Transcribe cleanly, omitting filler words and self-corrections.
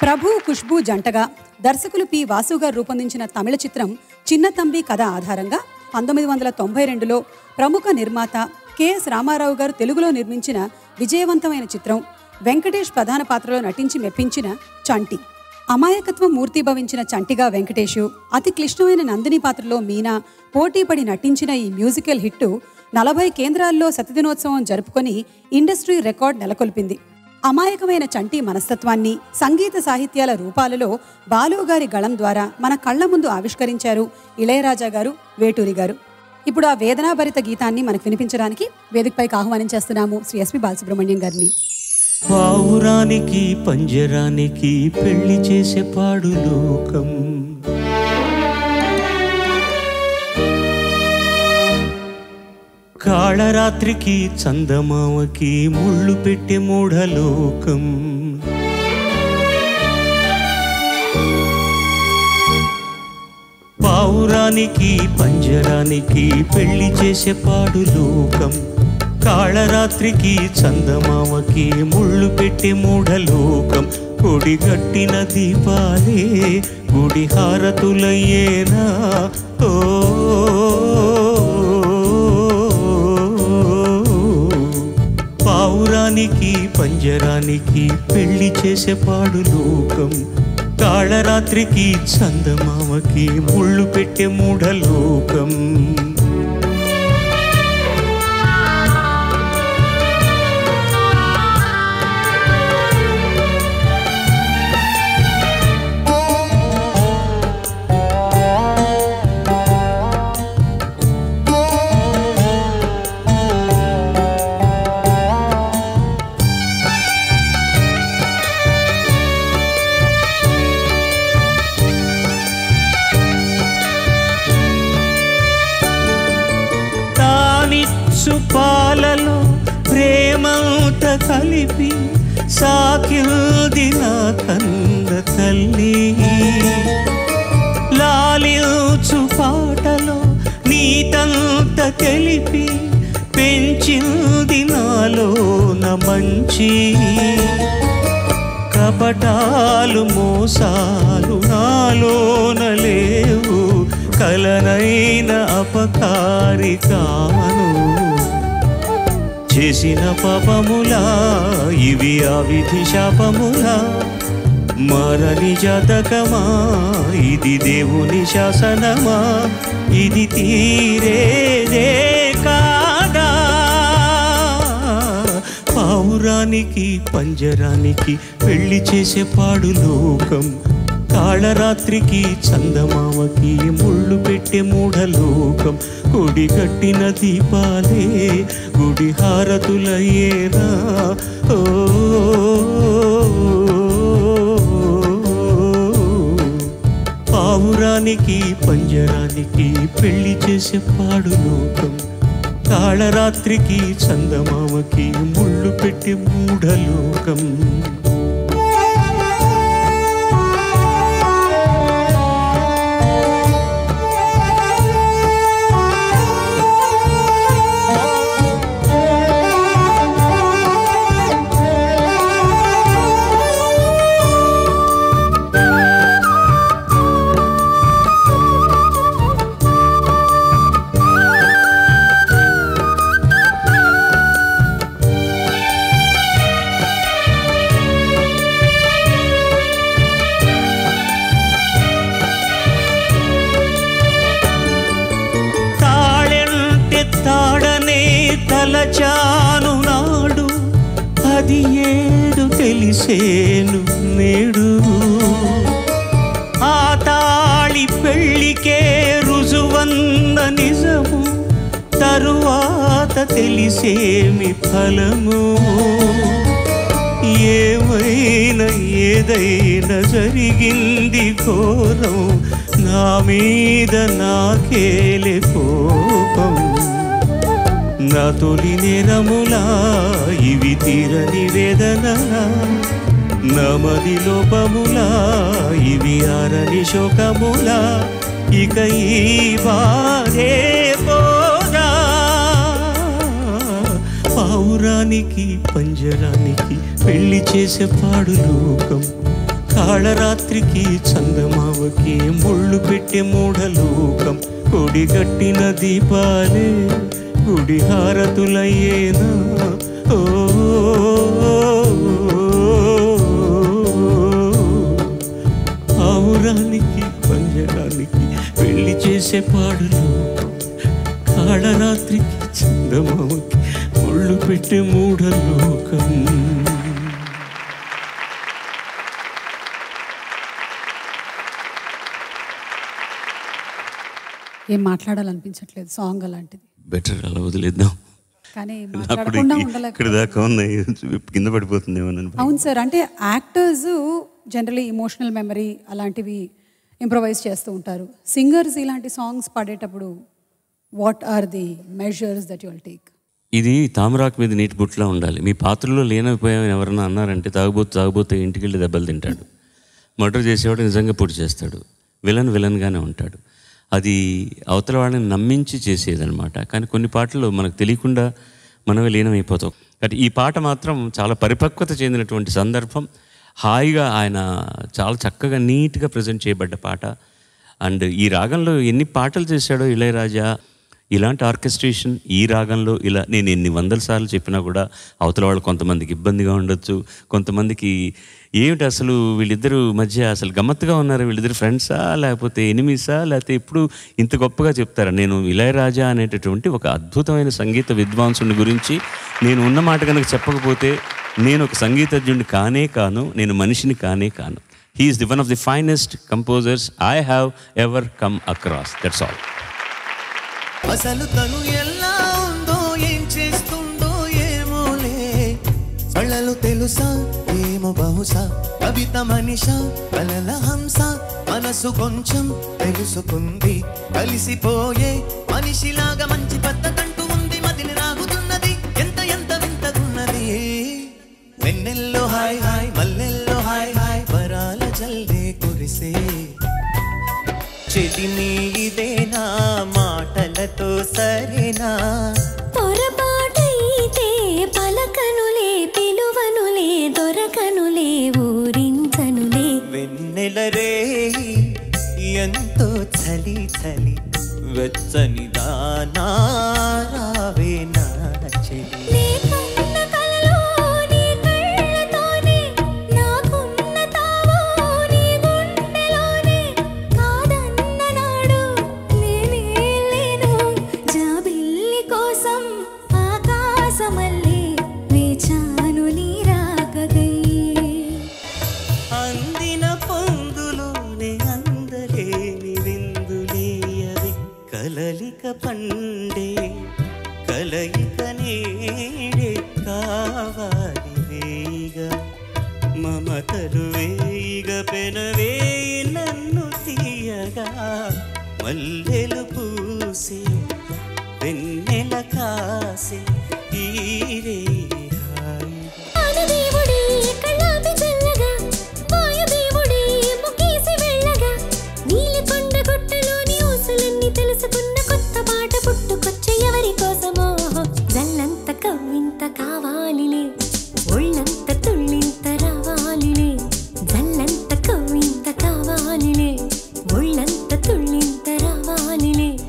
ప్రభు ఖుష్బూ జంటగా దర్శకులు పి వాసు గారు రూపొందించిన తమిళ చిత్రం చిన్న తంబి కథ ఆధారంగా 1992లో ప్రముఖ నిర్మాత కెఎస్ రామారావు గారు తెలుగులో నిర్మించిన విజయవంతమైన చిత్రం వెంకటేష్ ప్రధాన పాత్రలో నటించి మెప్పించిన చంటి. అమాయకత్వం మూర్తిభవించిన చంటిగా వెంకటేషు, అతి క్లిష్టమైన నందిని పాత్రలో మీనా పోటీపడి నటించిన ఈ మ్యూజికల్ హిట్టు 40 కేంద్రాల్లో శతదినోత్సవం జరుపుకొని ఇండస్ట్రీ రికార్డ్ నెలకొల్పింది. అమాయకమైన చంటి మనస్తత్వాన్ని సంగీత సాహిత్యాల రూపాలలో బాలుగారి గళం ద్వారా మన కళ్ల ముందు ఆవిష్కరించారు ఇళయరాజా గారు, వేటూరి గారు. ఇప్పుడు ఆ వేదనాభరిత గీతాన్ని మనకు వినిపించడానికి వేదికపైకి ఆహ్వానించేస్తున్నాము శ్రీ ఎస్పి బాలసుబ్రహ్మణ్యం గారిని. పావురానికి పంజరానికి పెళ్లి చేసే పాడు లోకం, కాళరాత్రికి చందమామకి ముళ్ళు పెట్టే మూఢలోకం, పావురానికి పంజరానికి పెళ్లి చేసే పాడు లోకం, కాళరాత్రికి చందమామకి ముళ్ళు పెట్టే మూఢలోకం. కొడిగట్టిన దీపాలే గుడి హారతులయ్యేనా ఓ పావురానికి పంజరానికి పెళ్లి చేసే పాడు లోకం, కాళరాత్రికి చందమామకి ముళ్ళు పెట్టే మూఢలోకం. పాలలో ప్రేమంత కలిపి సాకిల్ది నా కన్న తల్లి, లాలించు పాటలో నీతంత తెలిపి పెంచింది నాలోన మంచి, కపటాలు మోసాలు నాలోన లేవు, కలనైన అపకారి కామను, చేసిన పాపములా ఇవి అవిధి శాపములా, మరని జాతకమా ఇది దేవుని శాసనమా, ఇది తీరేదే కాదా. పావురానికి పంజరానికి పెళ్లి చేసే పాడు లోకం, కాళరాత్రికి చందమామకి ముళ్ళు పెట్టే మూఢలోకం. గుడి కట్టిన దీపాలే గుడి హారతులయ్యేనా ఓ పావురానికి పంజరానికి పెళ్లి చేసే పాడు లోకం, కాళరాత్రికి చందమామకి ముళ్ళు పెట్టే మూఢలోకం. తాడనే తలచాను నాడు, అది ఏడు తెలిసేను నేడు, ఆ తాళి పెళ్ళికే రుజువన్న నిజము, తరువాత తెలిసేమి ఫలము. ఏమైనా ఏదైనా జరిగింది ఘోరం, నా మీద నాకేలే కోపం, నా తొలి నేరములా ఇవి తీరని వేదనలా, నమది లోపములా ఇవి ఆరని శోకములా, ఇక ఈ బాధే పోదా. పావురానికి పంజరానికి పెళ్లి చేసే పాడు లోకం, కాళరాత్రికి చందమావకి ముళ్ళు పెట్టే మూఢలోకం కొడిగట్టిన దీపాలే గుడి హారతులయ్యేనా ఓ ఆవురానికి పంజరానికి పెళ్లి చేసే పాడులు కాళరాత్రికి చందమావకి ముళ్ళు పెట్టే మూఢలోకం. ఏం మాట్లాడాలనిపించట్లేదు, సాంగ్ అలాంటిది. బెటర్ అలా వదిలేద్దాం. కానీ మాట్లాడకుండా ఇక్కడ దాకా ఉన్నాయి, కింద పడిపోతుందేమో. అవును సార్, అంటే యాక్టర్స్ జనరలీ ఇమోషనల్ మెమరీ అలాంటివి ఇంప్రొవైజ్ చేస్తూ ఉంటారు. సింగర్స్ ఇలాంటి సాంగ్స్ పాడేటప్పుడు what are the measures that you will take? ఇది తామరాకు మీద నీటి బుట్లా ఉండాలి. మీ పాత్రలో లేనైపోయామని ఎవరన్నా అన్నారంటే తాగుబోతే ఇంటికి వెళ్ళి దెబ్బలు తింటాడు, మర్డర్ చేసేవాడు నిజంగా పొడి చేస్తాడు, విలన్గానే ఉంటాడు. అది అవతల వాళ్ళని నమ్మించి చేసేదనమాట. కానీ కొన్ని పాటలు మనకు తెలియకుండా మనమే లీనమైపోతాం. కాబట్టి ఈ పాట మాత్రం చాలా పరిపక్వత చెందినటువంటి సందర్భం. హాయిగా ఆయన చాలా చక్కగా నీట్గా ప్రజెంట్ చేయబడ్డ పాట. అండ్ ఈ రాగంలో ఎన్ని పాటలు చేశాడో ఇళయరాజా, ఇలాంటి ఆర్కెస్ట్రేషన్ ఈ రాగంలో ఇలా నేను ఎన్ని వందల సార్లు చెప్పినా కూడా అవతల వాళ్ళు కొంతమందికి ఇబ్బందిగా ఉండొచ్చు, కొంతమందికి ఏమిటి అసలు వీళ్ళిద్దరు మధ్య అసలు గమ్మత్తుగా ఉన్నారు, వీళ్ళిద్దరు ఫ్రెండ్సా లేకపోతే ఎనిమీసా లేకపోతే ఎప్పుడు ఇంత గొప్పగా చెప్తారా. నేను ఇళయరాజా అనేటటువంటి ఒక అద్భుతమైన సంగీత విద్వాంసుని గురించి నేను ఉన్న మాట కనుక చెప్పకపోతే నేను ఒక సంగీతజ్ఞుడిని కాను, నేను మనిషిని కాను. He is the one of the finest composers I have ever come across. That's all. అసలు తను ఎలా ఉందో ఏం చేస్తుందో ఏమోలే, కళ్ళలు తెలుసా ఏమో బహుశా, కవిత మనిషా కలల హంస, మనసు కొంచెం తెలుసుకుంది, కలిసిపోయే మనిషిలాగా మంచి పద్ధతంటూ ఉంది, మదిని రాగుతున్నది ఎంత వింతగున్నది. వెన్నెల్లో హాయ్ హాయ్, మల్లెల్లో హాయ్ హాయ్, వరాల జల్దే కురిసే చెలిని ఇదేనా, మాటలతో సరేనా, పొరపాటైతే పలకనులే, పిలువనులే, దొరకనులే, ఊరించనులే. వెన్నెల రే ఎంతో చలి చలి, వెచ్చని దానా రావే నా చెలి. అందిన పొందులోనే అందలేని విందులేయవి, కలలిక పండే కలయిక నేడే కావాలి వేయిగా, మమతలు వేయిగా పెనవేయి నన్ను తీయగా, మల్లెలు పూసే వెన్నెల కాసే